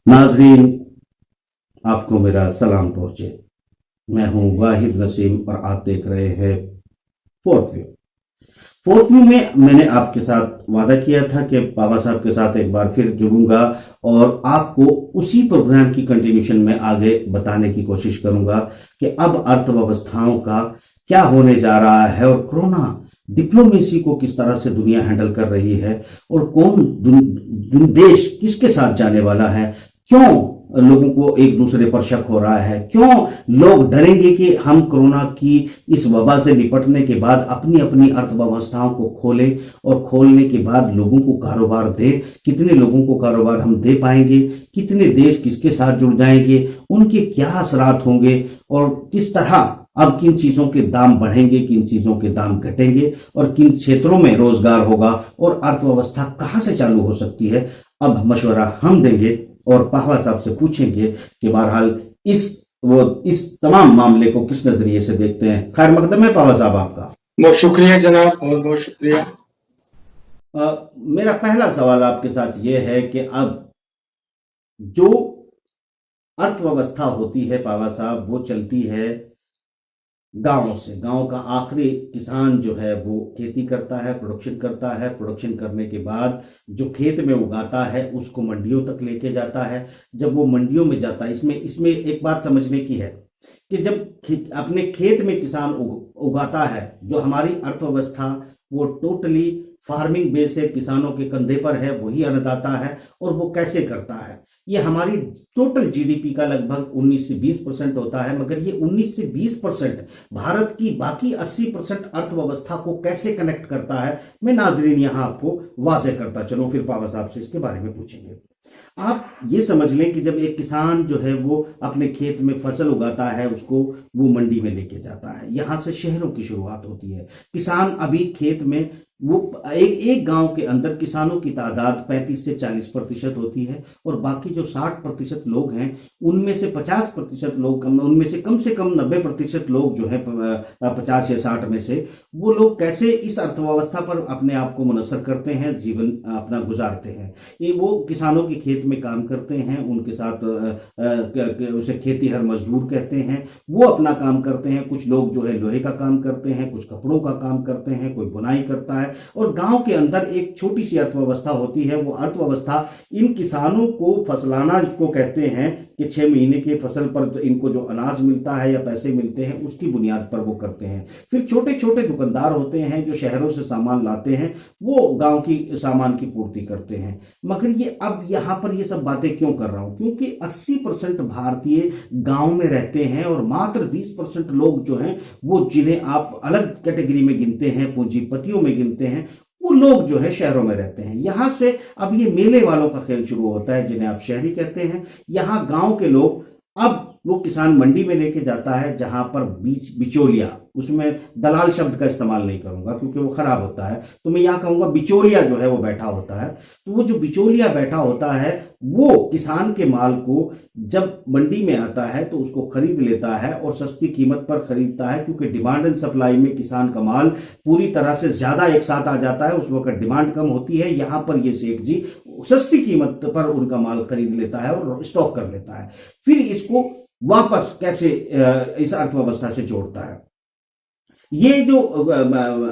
नाजरीन, आपको मेरा सलाम पहुंचे। मैं हूं वाहिद नसीम और आप देख रहे हैं फोर्थ व्यू। फोर्थ व्यू में मैंने आपके साथ वादा किया था कि बाबा साहब के साथ एक बार फिर जुड़ूंगा और आपको उसी प्रोग्राम की कंटिन्यूशन में आगे बताने की कोशिश करूंगा कि अब अर्थव्यवस्थाओं का क्या होने जा रहा है और कोरोना डिप्लोमेसी को किस तरह से दुनिया हैंडल कर रही है और कौन देश किसके साथ जाने वाला है, क्यों लोगों को एक दूसरे पर शक हो रहा है, क्यों लोग डरेंगे कि हम कोरोना की इस वबा से निपटने के बाद अपनी अपनी अर्थव्यवस्थाओं को खोलें और खोलने के बाद लोगों को कारोबार दे, कितने लोगों को कारोबार हम दे पाएंगे, कितने देश किसके साथ जुड़ जाएंगे, उनके क्या असरात होंगे और किस तरह अब किन चीजों के दाम बढ़ेंगे, किन चीजों के दाम घटेंगे और किन क्षेत्रों में रोजगार होगा और अर्थव्यवस्था कहां से चालू हो सकती है। अब मशवरा हम देंगे और पाहवा साहब से पूछेंगे कि बहरहाल इस तमाम मामले को किस नजरिए से देखते हैं। खैर मकदम है पाहवा साहब आपका। बहुत शुक्रिया जनाब, बहुत बहुत शुक्रिया। मेरा पहला सवाल आपके साथ ये है कि अब जो अर्थव्यवस्था होती है पाहवा साहब, वो चलती है गांवों से। गांव का आखिरी किसान जो है वो खेती करता है, प्रोडक्शन करता है, प्रोडक्शन करने के बाद जो खेत में उगाता है उसको मंडियों तक लेके जाता है। जब वो मंडियों में जाता है, इसमें एक बात समझने की है कि जब अपने खेत में किसान उगाता है, जो हमारी अर्थव्यवस्था वो टोटली फार्मिंग बेस है, किसानों के कंधे पर है, वही अन्नदाता है। और वो कैसे करता है, ये हमारी टोटल जीडीपी का लगभग 19 से 20% होता है, मगर ये 19 से 20% भारत की बाकी 80% अर्थव्यवस्था को कैसे कनेक्ट करता है, मैं नाजरीन यहां आपको वाजे करता चलूं, फिर पावा साहब से इसके बारे में पूछेंगे। आप ये समझ लें कि जब एक किसान जो है वो अपने खेत में फसल उगाता है, उसको वो मंडी में लेके जाता है, यहां से शहरों की शुरुआत होती है। किसान अभी खेत में वो एक गांव के अंदर किसानों की तादाद 35 से 40% होती है और बाकी जो 60% लोग हैं उनमें से 50% लोग, उनमें से कम 90% लोग जो है 50 या 60 में से वो लोग कैसे इस अर्थव्यवस्था पर अपने आप को मुनसर करते हैं, जीवन अपना गुजारते हैं। ये वो किसानों के खेत में काम करते हैं, उनके साथ उसे खेती हर मजदूर कहते हैं, वो अपना काम करते हैं। कुछ लोग जो है लोहे का काम करते हैं, कुछ कपड़ों का काम करते हैं, कोई बुनाई करता है। और गांव के अंदर एक छोटी सी अर्थव्यवस्था होती है। वो अर्थव्यवस्था इन किसानों को फसलाना जिसको कहते हैं कि 6 महीने की फसल पर इनको जो अनाज मिलता है या पैसे मिलते हैं उसकी बुनियाद पर वो करते हैं। फिर छोटे छोटे दुकानदार होते हैं जो शहरों से सामान लाते हैं, वो गांव की सामान की पूर्ति करते हैं। मगर ये अब यहां पर ये सब बातें क्यों कर रहा हूं, क्योंकि 80% भारतीय गांव में रहते हैं और मात्र 20% लोग जो हैं वो, जिन्हें आप अलग कैटेगरी में गिनते हैं, पूंजीपतियों में गिनते हैं, वो लोग जो है शहरों में रहते हैं। यहां से अब ये मेले वालों का खेल शुरू होता है, जिन्हें आप शहरी कहते हैं। यहां गांव के लोग, अब वो किसान मंडी में लेके जाता है जहां पर बिचौलिया, उसमें दलाल शब्द का इस्तेमाल नहीं करूंगा क्योंकि वो खराब होता है, तो मैं यहां कहूंगा बिचौलिया जो है वो बैठा होता है। तो वो जो बिचौलिया बैठा होता है वो किसान के माल को जब मंडी में आता है तो उसको खरीद लेता है और सस्ती कीमत पर खरीदता है, क्योंकि डिमांड एंड सप्लाई में किसान का माल पूरी तरह से ज्यादा एक साथ आ जाता है, उस वक्त डिमांड कम होती है। यहां पर ये सेठ जी सस्ती कीमत पर उनका माल खरीद लेता है और स्टॉक कर लेता है। फिर इसको वापस कैसे इस अर्थव्यवस्था से जोड़ता है। ये जो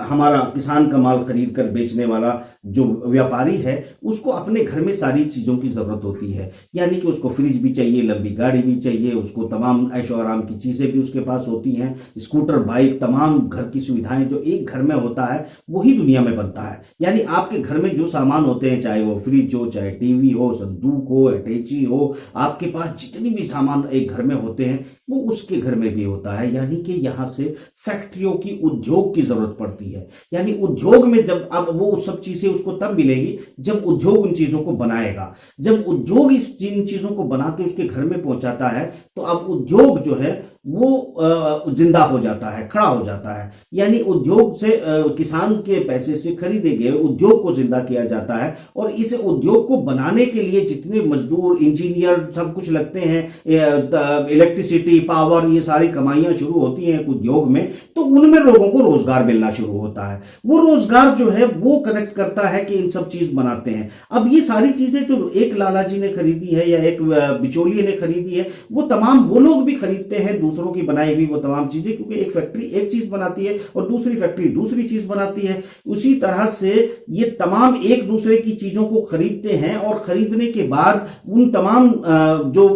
हमारा किसान का माल खरीद कर बेचने वाला जो व्यापारी है, उसको अपने घर में सारी चीजों की जरूरत होती है, यानी कि उसको फ्रिज भी चाहिए, लंबी गाड़ी भी चाहिए, उसको तमाम ऐशो आराम की चीजें भी उसके पास होती हैं, स्कूटर, बाइक, तमाम घर की सुविधाएं जो एक घर में होता है वही दुनिया में बनता है। यानी आपके घर में जो सामान होते हैं, चाहे वो फ्रिज हो, चाहे टीवी हो, संदूक हो, अटैची हो, आपके पास जितनी भी सामान एक घर में होते हैं वो उसके घर में भी होता है। यानी कि यहां से फैक्ट्रियों की, उद्योग की जरूरत पड़ती है। यानी उद्योग में जब अब वो सब चीजें उसको तब मिलेगी जब उद्योग उन चीजों को बनाएगा। जब उद्योग इन चीजों को बना के उसके घर में पहुंचाता है तो अब उद्योग जो है वो जिंदा हो जाता है, खड़ा हो जाता है। यानी उद्योग से किसान के पैसे से खरीदे गए उद्योग को जिंदा किया जाता है, और इस उद्योग को बनाने के लिए जितने मजदूर, इंजीनियर सब कुछ लगते हैं, इलेक्ट्रिसिटी, पावर, ये सारी कमाइयां शुरू होती हैं एक उद्योग में, तो उनमें लोगों को रोजगार मिलना शुरू होता है। वो रोजगार जो है वो कनेक्ट करता है कि इन सब चीज बनाते हैं। अब ये सारी चीजें जो एक लाला जी ने खरीदी है या एक बिचौलिए ने खरीदी है, वो तमाम वो लोग भी खरीदते हैं दूसरों की बनाई हुई वो तमाम चीजें, क्योंकि एक फैक्ट्री एक चीज बनाती है और दूसरी फैक्ट्री दूसरी चीज बनाती है। उसी तरह से ये तमाम एक दूसरे की चीजों को खरीदते हैं, और खरीदने के बाद उन तमाम जो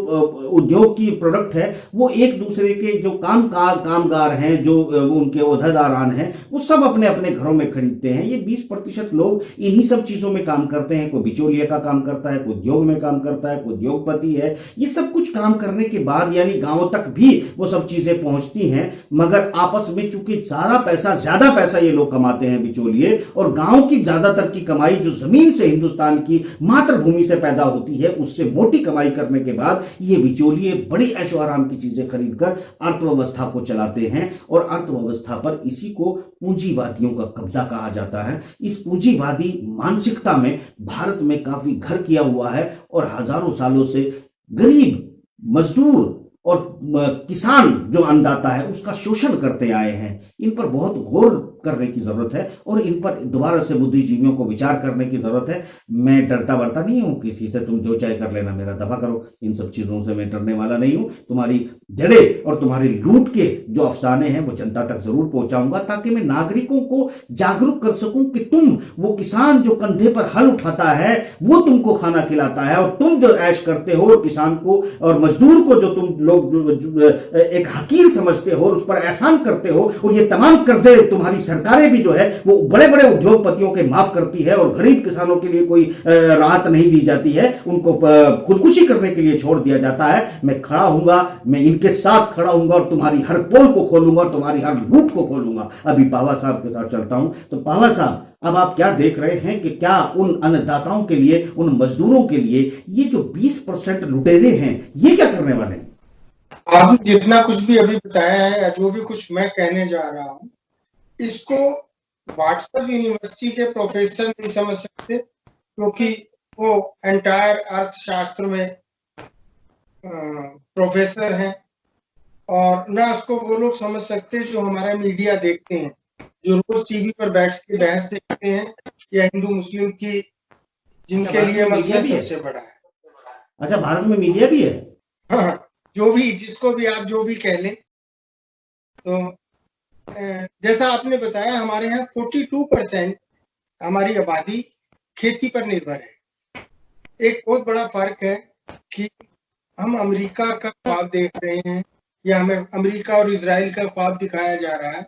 उद्योग की प्रोडक्ट है वो एक दूसरे के जो कामगार हैं, जो उनके ओहदेदारान हैं, वो सब अपने अपने घरों में खरीदते हैं। ये 20% लोग इन्हीं सब चीजों में काम करते हैं। कोई बिचौलिए का काम करता है, कोई उद्योग में काम करता है, कोई उद्योगपति है। ये सब कुछ काम करने के बाद यानी गांव तक भी वो सब चीजें पहुंचती हैं, मगर आपस में चूंकि ज्यादा पैसा ये लोग कमाते हैं बिचौलिए, और गांव की ज्यादातर की कमाई जो जमीन से, हिंदुस्तान की मातृभूमि से पैदा होती है, उससे मोटी कमाई करने के बाद ये बिचौलिए बड़ी ऐशो आराम की चीजें खरीदकर अर्थव्यवस्था को चलाते हैं, और अर्थव्यवस्था पर इसी को पूंजीवादियों का कब्जा कहा जाता है। इस पूंजीवादी मानसिकता में भारत में काफी घर किया हुआ है, और हजारों सालों से गरीब, मजदूर और किसान जो अन्नदाता है उसका शोषण करते आए हैं। इन पर बहुत गौर करने की जरूरत है, और इन पर दोबारा से बुद्धिजीवियों को विचार करने की जरूरत है। मैं डरता वरता नहीं हूं किसी से, तुम जो चाहे कर लेना, मेरा दफा करो, इन सब चीजों से मैं डरने वाला नहीं हूं। तुम्हारी जड़ें और तुम्हारी लूट के जो अफसाने हैं वो जनता तक जरूर पहुंचाऊंगा, ताकि मैं नागरिकों को जागरूक कर सकूं कि तुम, वो किसान जो कंधे पर हल उठाता है वो तुमको खाना खिलाता है, और तुम जो ऐश करते हो किसान को और मजदूर को जो तुम लोग जो एक हकीर समझते हो और उस पर एहसान करते हो, और ये तमाम कर्जे तुम्हारी सरकारें भी जो है वो बड़े बड़े उद्योगपतियों के माफ करती है, और गरीब किसानों के लिए कोई राहत नहीं दी जाती है, उनको खुदकुशी करने के लिए छोड़ दिया जाता है। मैं खड़ा हूंगा, मैं इनके साथ खड़ा हूंगा, और तुम्हारी हर पोल को खोलूंगा, और तुम्हारी हर लूट को खोलूंगा। अभी पावा साहब के साथ चलता हूं। तो पावा साहब, अब आप क्या देख रहे हैं कि क्या उन अन्नदाताओं के लिए, उन मजदूरों के लिए ये जो 20% लुटेरे हैं ये क्या करने वाले हैं? आपने जितना कुछ भी अभी बताया है, या जो भी कुछ मैं कहने जा रहा हूं, इसको व्हाट्सएप यूनिवर्सिटी के प्रोफेसर नहीं समझ सकते, क्योंकि वो एंटायर अर्थशास्त्र में प्रोफेसर हैं, और ना उसको वो लोग समझ सकते जो हमारा मीडिया देखते हैं, जो रोज टीवी पर बैठ के बहस देखते हैं, या हिंदू मुस्लिम की, जिनके लिए मसला सबसे बड़ा है। अच्छा, भारत में मीडिया भी है? हाँ, जो भी, जिसको भी आप जो भी कह लें। तो जैसा आपने बताया, हमारे यहाँ 42% हमारी आबादी खेती पर निर्भर है। एक बहुत बड़ा फर्क है कि हम अमेरिका का ख्वाब देख रहे हैं, या हमें अमेरिका और इजराइल का ख्वाब दिखाया जा रहा है,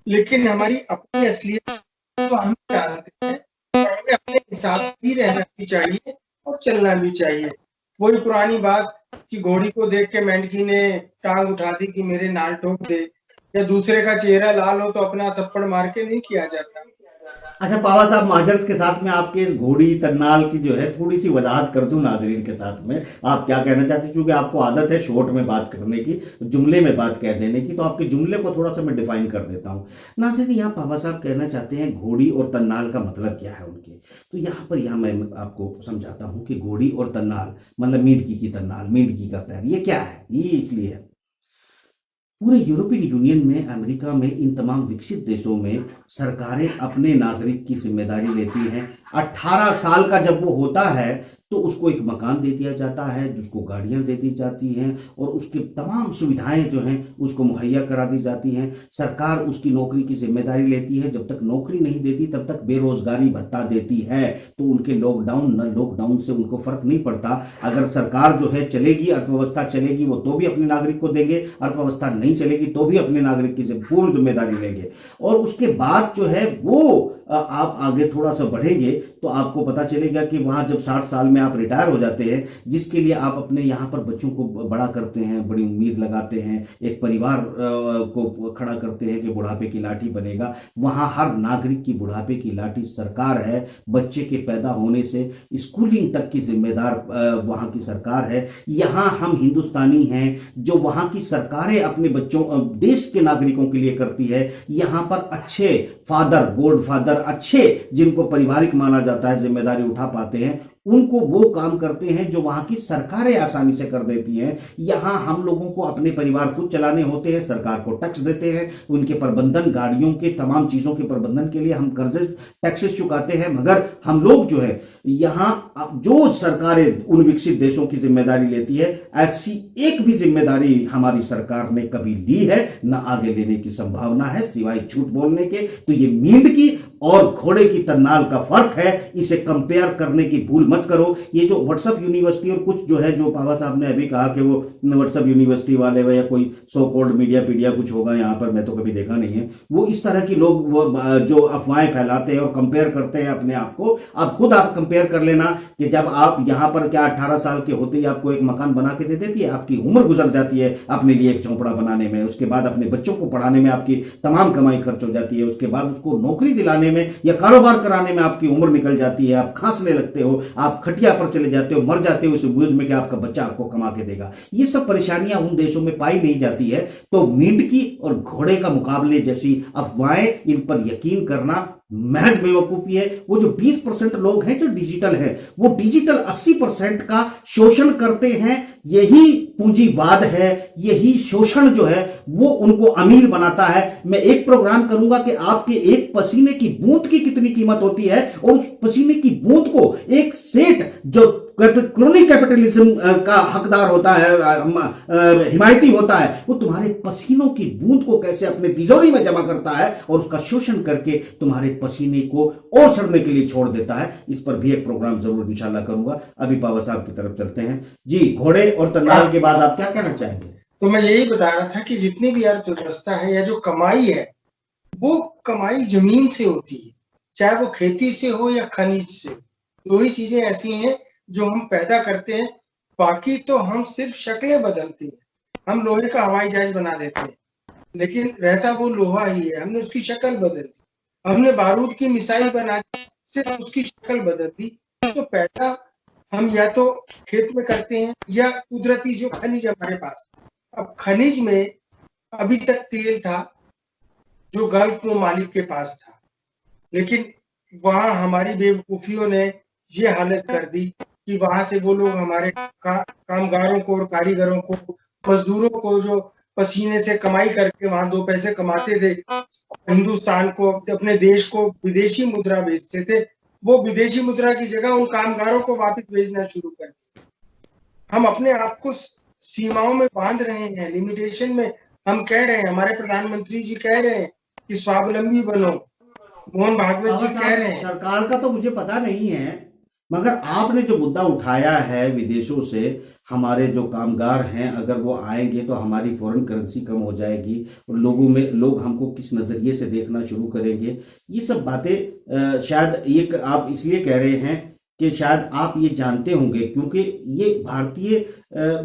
लेकिन हमारी अपनी असलियत तो हम जानते हैं, और हमें अपने हिसाब से ही रहना भी चाहिए और चलना भी चाहिए। वही पुरानी बात कि घोड़ी को देख के मेंढकी ने टांग उठा दी कि मेरे नाल ठोक दे, या दूसरे का चेहरा लाल हो तो अपना थप्पड़ मार के नहीं किया जाता। अच्छा पावा साहब, माजरत के साथ में आपके इस घोड़ी तन्नाल की जो है थोड़ी सी वजाहत कर दूं नाजरीन के साथ में, आप क्या कहना चाहते हैं? क्योंकि आपको आदत है शॉर्ट में बात करने की, जुमले में बात कह देने की, तो आपके जुमले को थोड़ा सा मैं डिफाइन कर देता हूं। नाजरीन, यहाँ पावा साहब कहना चाहते हैं घोड़ी और तन्नाल का मतलब क्या है उनके, तो यहाँ मैं आपको समझाता हूं कि घोड़ी और तन्नाल मतलब मेंढकी की तन्नाल, मेंढकी का पैर, ये क्या है? ये इसलिए है, पूरे यूरोपियन यूनियन में, अमेरिका में, इन तमाम विकसित देशों में सरकारें अपने नागरिक की जिम्मेदारी लेती हैं। 18 साल का जब वो होता है तो उसको एक मकान दे दिया जाता है, जिसको गाड़ियां दे दी जाती हैं, और उसकी तमाम सुविधाएं जो हैं उसको मुहैया करा दी जाती हैं। सरकार उसकी नौकरी की जिम्मेदारी लेती है, जब तक नौकरी नहीं देती तब तक बेरोजगारी भत्ता देती है। तो उनके लॉकडाउन से उनको फर्क नहीं पड़ता। अगर सरकार जो है चलेगी, अर्थव्यवस्था चलेगी, वो तो भी अपने नागरिक को देंगे, अर्थव्यवस्था नहीं चलेगी तो भी अपने नागरिक की पूर्ण जिम्मेदारी लेंगे। और उसके बाद जो है वो आप आगे थोड़ा सा बढ़ेंगे तो आपको पता चलेगा कि वहां जब 60 साल में आप रिटायर हो जाते हैं, जिसके लिए आप अपने यहाँ पर बच्चों को बड़ा करते हैं, बड़ी उम्मीद लगाते हैं, एक परिवार को खड़ा करते हैं कि बुढ़ापे की लाठी बनेगा, वहां हर नागरिक की बुढ़ापे की लाठी सरकार है। बच्चे के पैदा होने से स्कूलिंग तक की जिम्मेदार वहां की सरकार है। यहाँ हम हिंदुस्तानी हैं, जो वहां की सरकारें अपने बच्चों देश के नागरिकों के लिए करती है। यहाँ पर अच्छे फादर, गॉड फादर, अच्छे जिनको पारिवारिक माना जाता है, जिम्मेदारी उठा पाते हैं, उनको वो काम करते हैं जो वहां की सरकारें आसानी से कर देती हैं। यहां हम लोगों को अपने परिवार खुद चलाने होते हैं, सरकार को टैक्स देते हैं, उनके प्रबंधन, गाड़ियों के तमाम चीजों के प्रबंधन के लिए हम कर्ज टैक्सेस चुकाते हैं। मगर हम लोग जो है यहां जो सरकारें उन विकसित देशों की जिम्मेदारी लेती है, ऐसी एक भी जिम्मेदारी हमारी सरकार ने कभी ली है, न आगे लेने की संभावना है, सिवाय झूठ बोलने के। तो ये मींड की और घोड़े की तन्नाल का फर्क है, इसे कंपेयर करने की भूल मत करो। ये जो व्हाट्सएप यूनिवर्सिटी और कुछ जो है, जो पावा साहब ने अभी कहा कि वो व्हाट्सएप यूनिवर्सिटी वाले या कोई सो कॉल्ड मीडिया पीडिया कुछ होगा यहाँ पर, मैं तो कभी देखा नहीं है, वो इस तरह की लोग वो जो अफवाहें फैलाते हैं और कंपेयर करते हैं अपने आप को। आप खुद आप कंपेयर कर लेना कि जब आप यहाँ पर क्या 18 साल के होते ही आपको एक मकान बना के दे देती है, आपकी उम्र गुजर जाती है अपने लिए एक झोंपड़ा बनाने में, उसके बाद अपने बच्चों को पढ़ाने में आपकी तमाम कमाई खर्च हो जाती है, उसके बाद उसको नौकरी दिलाने में या कारोबार कराने में आपकी उम्र निकल जाती है, आप खांसने लगते हो, आप खटिया पर चले जाते हो, मर जाते हो इस उम्मीद में कि आपका बच्चा आपको कमा के देगा। ये सब परेशानियां उन देशों में पाई नहीं जाती है। तो मेंढकी और घोड़े का मुकाबले जैसी अफवाहें, इन पर यकीन करना महज बेवकूफी है। वो जो 20% लोग हैं जो डिजिटल हैं, वो डिजिटल 80% का शोषण करते हैं। यही पूंजीवाद है, यही शोषण जो है वो उनको अमीर बनाता है। मैं एक प्रोग्राम करूंगा कि आपके एक पसीने की बूंद की कितनी कीमत होती है, और उस पसीने की बूंद को एक सेठ जो क्रोनी कैपिटलिज्म का हकदार होता है, हिमायती होता है, वो तुम्हारे पसीनों की बूंद को कैसे अपने तिजोरी में जमा करता है और उसका शोषण करके तुम्हारे पसीने को और सड़ने के लिए छोड़ देता है। इस पर भी एक प्रोग्राम जरूर इंशाल्लाह करूंगा। अभी पावा साहब की तरफ चलते हैं जी। घोड़े और तन्नाल के बाद आप क्या कहना चाहेंगे? तो मैं यही बता रहा था कि जितनी भी अर्थव्यवस्था है या जो कमाई है, वो कमाई जमीन से होती है, चाहे वो खेती से हो या खनिज से। दो ही चीजें ऐसी हैं जो हम पैदा करते हैं, बाकी तो हम सिर्फ शक्लें बदलते हैं। हम लोहे का हवाई जहाज बना देते हैं, लेकिन रहता वो लोहा ही है, हमने उसकी शक्ल बदल दी। हमने बारूद की मिसाइल बना दी, सिर्फ उसकी शक्ल बदल दी। तो पैदा हम या तो खेत में करते हैं या कुदरती जो खनिज हमारे पास। अब खनिज में अभी तक तेल था जो गल्फ ममालिक के पास था, लेकिन वहां हमारी बेवकूफियों ने ये हालत कर दी कि वहां से वो लोग हमारे कामगारों को और कारीगरों को, मजदूरों को, जो पसीने से कमाई करके वहां दो पैसे कमाते थे, हिंदुस्तान को, अपने देश को विदेशी मुद्रा भेजते थे, वो विदेशी मुद्रा की जगह उन कामगारों को वापस भेजना शुरू कर दिया। हम अपने आप को सीमाओं में बांध रहे हैं, लिमिटेशन में। हम कह रहे हैं, हमारे प्रधानमंत्री जी कह रहे हैं कि स्वावलंबी बनो, मोहन भागवत जी कह रहे हैं। सरकार का तो मुझे पता नहीं है, मगर आपने जो मुद्दा उठाया है विदेशों से हमारे जो कामगार हैं, अगर वो आएंगे तो हमारी फॉरेन करेंसी कम हो जाएगी और लोग हमको किस नज़रिए से देखना शुरू करेंगे, ये सब बातें शायद ये आप इसलिए कह रहे हैं कि शायद आप ये जानते होंगे, क्योंकि ये भारतीय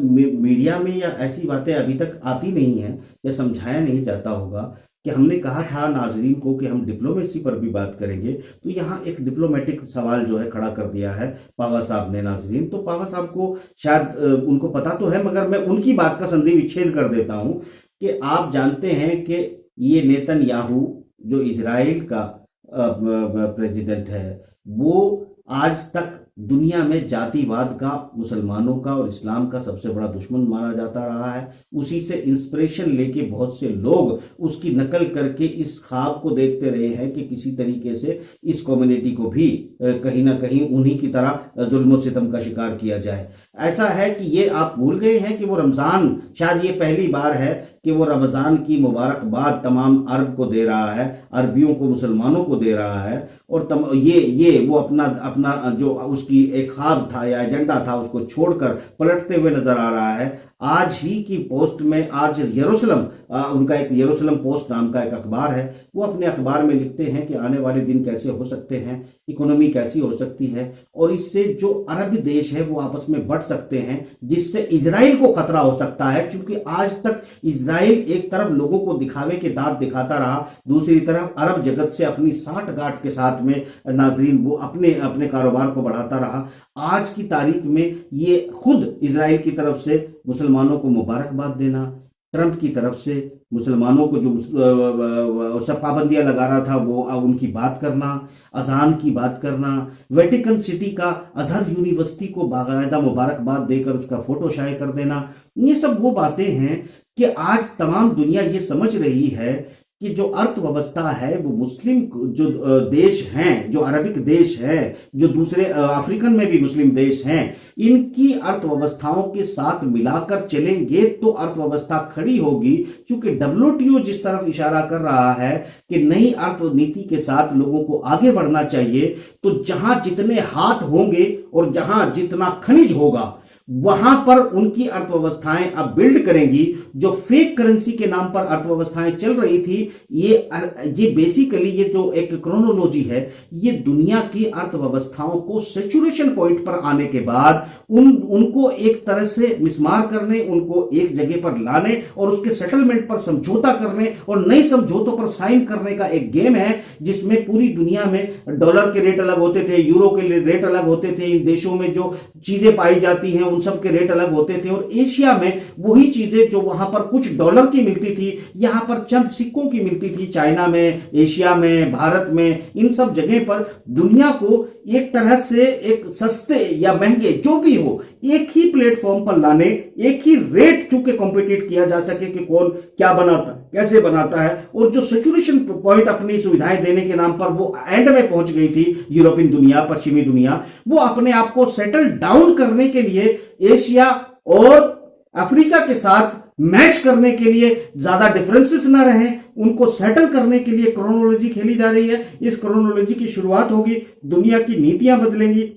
मीडिया में या ऐसी बातें अभी तक आती नहीं है या समझाया नहीं जाता होगा कि हमने कहा था नाजरीन को कि हम डिप्लोमेसी पर भी बात करेंगे। तो यहाँ एक डिप्लोमेटिक सवाल जो है खड़ा कर दिया है पावा साहब ने नाजरीन। तो पावा साहब को शायद उनको पता तो है, मगर मैं उनकी बात का संधि विच्छेद कर देता हूँ कि आप जानते हैं कि ये नेतन्याहू जो इजराइल का प्रेसिडेंट है, वो आज तक दुनिया में जातिवाद का, मुसलमानों का और इस्लाम का सबसे बड़ा दुश्मन माना जाता रहा है। उसी से इंस्पिरेशन लेके बहुत से लोग उसकी नकल करके इस ख्वाब को देखते रहे हैं कि किसी तरीके से इस कम्युनिटी को भी कहीं ना कहीं उन्हीं की तरह जुल्म सितम का शिकार किया जाए। ऐसा है कि ये आप भूल गए हैं कि वो रमज़ान, शायद ये पहली बार है कि वो रमज़ान की मुबारकबाद तमाम अरब को दे रहा है, अरबियों को, मुसलमानों को दे रहा है। और ये वो अपना जो उस उसकी एक ख्वाब था या एजेंडा था उसको छोड़कर पलटते हुए नजर आ रहा है। आज ही की पोस्ट में आज यरूशलेम, उनका एक यरूशलेम पोस्ट नाम का एक अखबार है, वो अपने अखबार में लिखते हैं कि आने वाले दिन कैसे हो सकते हैं, इकोनॉमी कैसी हो सकती है और इससे जो अरब देश है वो आपस में बढ़ सकते हैं, जिससे इजराइल को खतरा हो सकता है। क्योंकि आज तक इजराइल एक तरफ लोगों को दिखावे के दांत दिखाता रहा, दूसरी तरफ अरब जगत से अपनी साठ गांठ के साथ में नाजरीन वो अपने अपने कारोबार को बढ़ाता रहा। आज की तारीख में ये खुद इजराइल की तरफ से मुसलमानों को मुबारकबाद देना, ट्रंप की तरफ से मुसलमानों को जो सब पाबंदियां लगा रहा था वो उनकी बात करना, अजान की बात करना, वेटिकन सिटी का अजहर यूनिवर्सिटी को बाकायदा मुबारकबाद देकर उसका फोटो शाये कर देना, ये सब वो बातें हैं कि आज तमाम दुनिया ये समझ रही है कि जो अर्थव्यवस्था है वो मुस्लिम जो देश हैं, जो अरबिक देश है, जो दूसरे अफ्रीकन में भी मुस्लिम देश हैं, इनकी अर्थव्यवस्थाओं के साथ मिलाकर चलेंगे तो अर्थव्यवस्था खड़ी होगी। क्योंकि WTO जिस तरफ इशारा कर रहा है कि नई अर्थनीति के साथ लोगों को आगे बढ़ना चाहिए, तो जहां जितने हाथ होंगे और जहां जितना खनिज होगा वहां पर उनकी अर्थव्यवस्थाएं अब बिल्ड करेंगी। जो फेक करेंसी के नाम पर अर्थव्यवस्थाएं चल रही थी, ये बेसिकली ये जो एक क्रोनोलॉजी है, ये दुनिया की अर्थव्यवस्थाओं को सैचुरेशन पॉइंट पर आने के बाद उनको एक तरह से मिसमार करने, उनको एक जगह पर लाने और उसके सेटलमेंट पर समझौता करने और नए समझौतों पर साइन करने का एक गेम है, जिसमें पूरी दुनिया में डॉलर के रेट अलग होते थे, यूरो के रेट अलग होते थे, इन देशों में जो चीजें पाई जाती हैं उन सब के रेट अलग होते थे, और एशिया में वही चीजें जो वहां पर कुछ डॉलर की मिलती थी यहां पर चंद सिक्कों की मिलती थी। चाइना में, एशिया में, भारत में, इन सब जगह पर दुनिया को एक तरह से एक सस्ते या महंगे जो भी हो एक ही प्लेटफॉर्म पर लाने, एक ही रेट चूंकि कॉम्पिटिट किया जा सके कि कौन क्या बनाता है, कैसे बनाता है, और जो सैचुरेशन पॉइंट अपनी सुविधाएं देने के नाम पर वो एंड में पहुंच गई थी यूरोपियन दुनिया, पश्चिमी दुनिया, वो अपने आप को सेटल डाउन करने के लिए एशिया और अफ्रीका के साथ मैच करने के लिए, ज्यादा डिफरेंसेस ना रहे, उनको सेटल करने के लिए क्रोनोलॉजी खेली जा रही है। इस क्रोनोलॉजी की शुरुआत होगी, दुनिया की नीतियां बदलेंगी,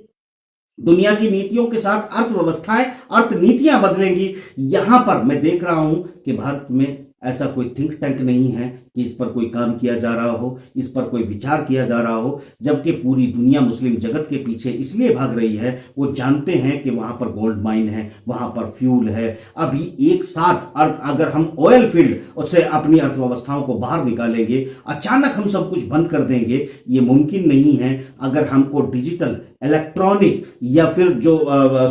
दुनिया की नीतियों के साथ अर्थव्यवस्थाएं, अर्थनीतियां बदलेंगी। यहां पर मैं देख रहा हूं कि भारत में ऐसा कोई थिंक टैंक नहीं है कि इस पर कोई काम किया जा रहा हो, इस पर कोई विचार किया जा रहा हो, जबकि पूरी दुनिया मुस्लिम जगत के पीछे इसलिए भाग रही है, वो जानते हैं कि वहां पर गोल्ड माइन है, वहां पर फ्यूल है। अभी एक साथ अगर हम ऑयल फील्ड से अपनी अर्थव्यवस्थाओं को बाहर निकालेंगे, अचानक हम सब कुछ बंद कर देंगे, ये मुमकिन नहीं है। अगर हमको डिजिटल, इलेक्ट्रॉनिक या फिर जो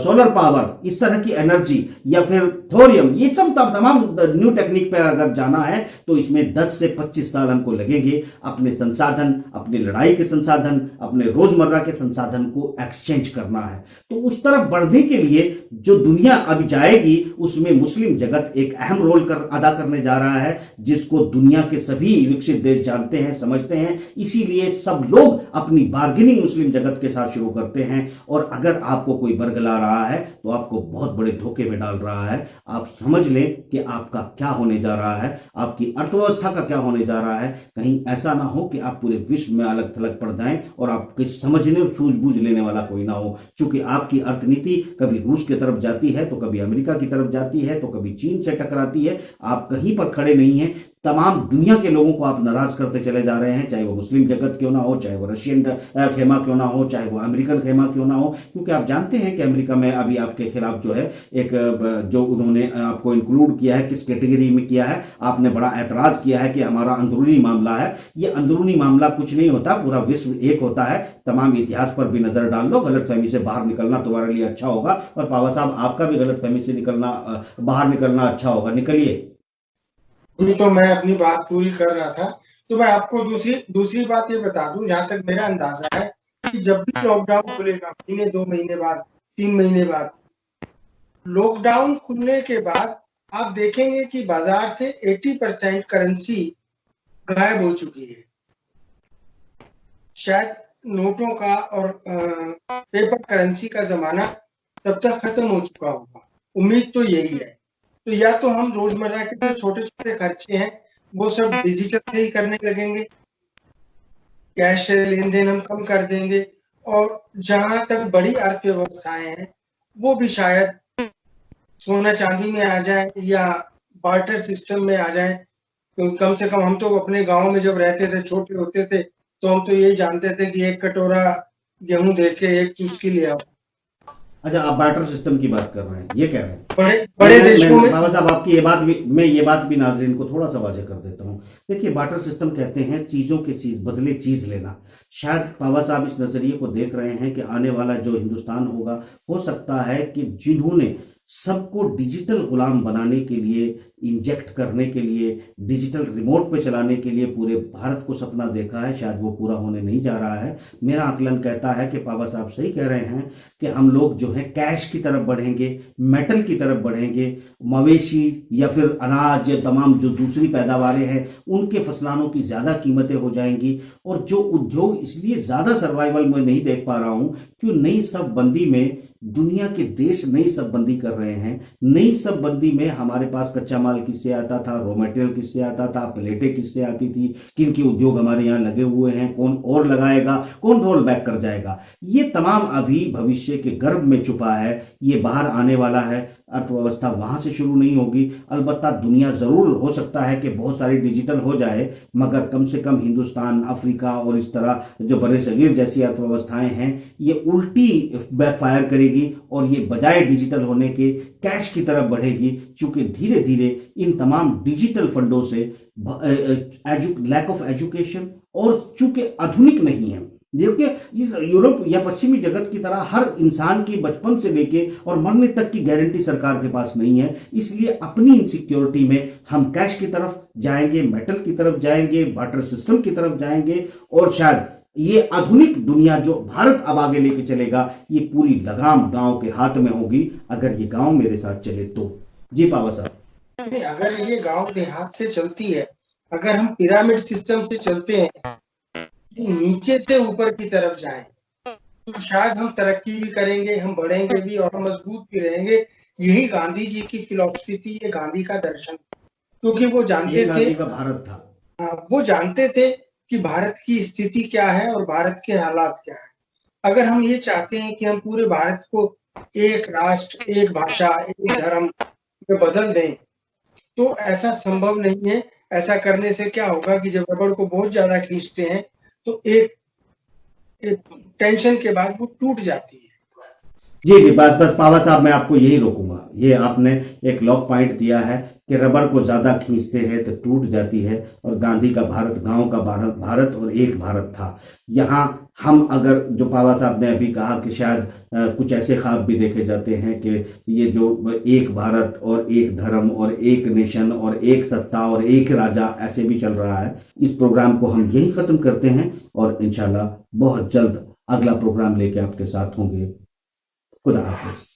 सोलर पावर, इस तरह की एनर्जी या फिर थोरियम, ये सब तमाम न्यू टेक्निक पे अगर जाना है तो इसमें 10 से 25 साल हमको लगेंगे। अपने संसाधन, अपनी लड़ाई के संसाधन, अपने रोजमर्रा के संसाधन को एक्सचेंज करना है। तो उस तरफ बढ़ने के लिए जो दुनिया अब जाएगी उसमें मुस्लिम जगत एक अहम रोल अदा करने जा रहा है, जिसको दुनिया के सभी विकसित देश जानते हैं, समझते हैं। इसीलिए सब लोग अपनी बार्गेनिंग मुस्लिम जगत के साथ शुरू करते हैं, और अगर आपको कोई बरगला रहा है तो आपको बहुत बड़े धोखे में डाल रहा है। आप समझ लें कि आपका क्या होने जा रहा है, आपकी अर्थव्यवस्था का क्या होने जा रहा है। कहीं ऐसा ना हो कि आप पूरे विश्व में अलग थलग पड़ जाएं और आप कुछ समझने और सूझबूझ लेने वाला कोई ना हो। क्योंकि आपकी अर्थनीति कभी रूस की तरफ जाती है तो कभी अमेरिका की तरफ जाती है तो कभी चीन से टकराती है। आप कहीं पर खड़े नहीं हैं। तमाम दुनिया के लोगों को आप नाराज करते चले जा रहे हैं, चाहे वो मुस्लिम जगत क्यों ना हो, चाहे वो रशियन खेमा क्यों ना हो, चाहे वो अमेरिकन खेमा क्यों ना हो। क्योंकि आप जानते हैं कि अमेरिका में अभी आपके खिलाफ जो है एक जो उन्होंने आपको इंक्लूड किया है, किस कैटेगरी में किया है, आपने बड़ा ऐतराज किया है कि हमारा अंदरूनी मामला है। ये अंदरूनी मामला कुछ नहीं होता, पूरा विश्व एक होता है। तमाम इतिहास पर भी नजर डाल लो, गलतफहमी से बाहर निकलना तुम्हारे लिए अच्छा होगा। और पावा साहब, आपका भी गलतफहमी से बाहर निकलना अच्छा होगा, निकलिए। तो मैं अपनी बात पूरी कर रहा था, तो मैं आपको दूसरी बात ये बता दूं, जहां तक मेरा अंदाजा है कि जब भी लॉकडाउन खुलेगा, महीने 2 महीने बाद, 3 महीने बाद, लॉकडाउन खुलने के बाद आप देखेंगे कि बाजार से 80% करेंसी गायब हो चुकी है। शायद नोटों का और पेपर करेंसी का जमाना तब तक खत्म हो चुका होगा। उम्मीद तो यही है। तो या तो हम रोजमर्रा के जो छोटे छोटे खर्चे हैं वो सब डिजिटल से ही करने लगेंगे, कैश लेन देन हम कम कर देंगे, और जहां तक बड़ी अर्थव्यवस्थाएं हैं वो भी शायद सोना चांदी में आ जाए या बार्टर सिस्टम में आ जाए। क्योंकि कम से कम हम तो अपने गांव में जब रहते थे, छोटे होते थे, तो हम तो यही जानते थे कि एक कटोरा गेहूं दे के एक चुस्की ले आओ। अच्छा, आप बार्टर सिस्टम की बात कर रहे हैं, ये कह रहे हैं? बड़े बड़े देशों में बाबा साहब, आपकी ये बात भी नाजरीन को थोड़ा सा वाज़ेह कर देता हूँ। देखिए, बार्टर सिस्टम कहते हैं चीजों के चीज बदले चीज लेना। शायद बाबा साहब इस नजरिए को देख रहे हैं कि आने वाला जो हिंदुस्तान होगा, हो सकता है कि जिन्होंने सबको डिजिटल गुलाम बनाने के लिए, इंजेक्ट करने के लिए, डिजिटल रिमोट पे चलाने के लिए पूरे भारत को सपना देखा है, शायद वो पूरा होने नहीं जा रहा है। मेरा आकलन कहता है कि बाबा साहब सही कह रहे हैं कि हम लोग जो है कैश की तरफ बढ़ेंगे, मेटल की तरफ बढ़ेंगे, मवेशी या फिर अनाज या तमाम जो दूसरी पैदावारें हैं उनके फसलानों की ज्यादा कीमतें हो जाएंगी। और जो उद्योग इसलिए ज्यादा सर्वाइवल में नहीं देख पा रहा हूं क्यों नई शबबंदी में दुनिया के देश नई शबबंदी कर रहे हैं। नई शबबंदी में हमारे पास कच्चा माल किससे आता था, रॉ मटेरियल किससे आता था, प्लेटें किससे आती थी, किन के उद्योग हमारे यहाँ लगे हुए हैं, कौन और लगाएगा, कौन रोल बैक कर जाएगा, ये तमाम अभी भविष्य के गर्भ में छुपा है। ये बाहर आने वाला है, अर्थव्यवस्था वहां से शुरू नहीं होगी। अलबत्ता दुनिया जरूर हो सकता है कि बहुत सारी डिजिटल हो जाए, मगर कम से कम हिंदुस्तान, अफ्रीका और इस तरह जो बड़े सगीर जैसी अर्थव्यवस्थाएं हैं ये उल्टी बैकफायर करेगी और ये बजाय डिजिटल होने के कैश की तरफ बढ़ेगी। चूंकि धीरे धीरे इन तमाम डिजिटल फंडों से लैक ऑफ एजुकेशन और चूंकि आधुनिक नहीं है, देखिए यूरोप या पश्चिमी जगत की तरह हर इंसान की बचपन से लेके और मरने तक की गारंटी सरकार के पास नहीं है। इसलिए अपनी इनसिक्योरिटी में हम कैश की तरफ जाएंगे, मेटल की तरफ जाएंगे, बार्टर सिस्टम की तरफ जाएंगे और शायद ये आधुनिक दुनिया जो भारत अब आगे लेके चलेगा ये पूरी लगाम गांव के हाथ में होगी, अगर ये गांव मेरे साथ चले तो। जी पावा साहब। नहीं, अगर ये गांव देहात से चलती है, अगर हम पिरामिड सिस्टम से चलते हैं, नीचे से ऊपर की तरफ जाएं, तो शायद हम तरक्की भी करेंगे, हम बढ़ेंगे भी और हम मजबूत भी रहेंगे। यही गांधी जी की फिलॉसफी थी, ये गांधी का दर्शन, क्योंकि वो जानते थे, का भारत था। वो जानते थे कि भारत की स्थिति क्या है और भारत के हालात क्या है। अगर हम ये चाहते हैं कि हम पूरे भारत को एक राष्ट्र, एक भाषा, एक धर्म में बदल दें, तो ऐसा संभव नहीं है। ऐसा करने से क्या होगा कि जब रबड़ को बहुत ज्यादा खींचते हैं तो एक टेंशन के बाद वो टूट जाती है। जी बस पावा साहब, मैं आपको यही रोकूंगा। ये आपने एक लॉक पॉइंट दिया है कि रबड़ को ज्यादा खींचते हैं तो टूट जाती है, और गांधी का भारत गांव का भारत और एक भारत था। यहाँ हम अगर जो पावा साहब ने अभी कहा कि शायद कुछ ऐसे ख्वाब भी देखे जाते हैं कि ये जो एक भारत और एक धर्म और एक नेशन और एक सत्ता और एक राजा ऐसे भी चल रहा है। इस प्रोग्राम को हम यही खत्म करते हैं और इंशाल्लाह बहुत जल्द अगला प्रोग्राम लेके आपके साथ होंगे। खुदा हाफिज।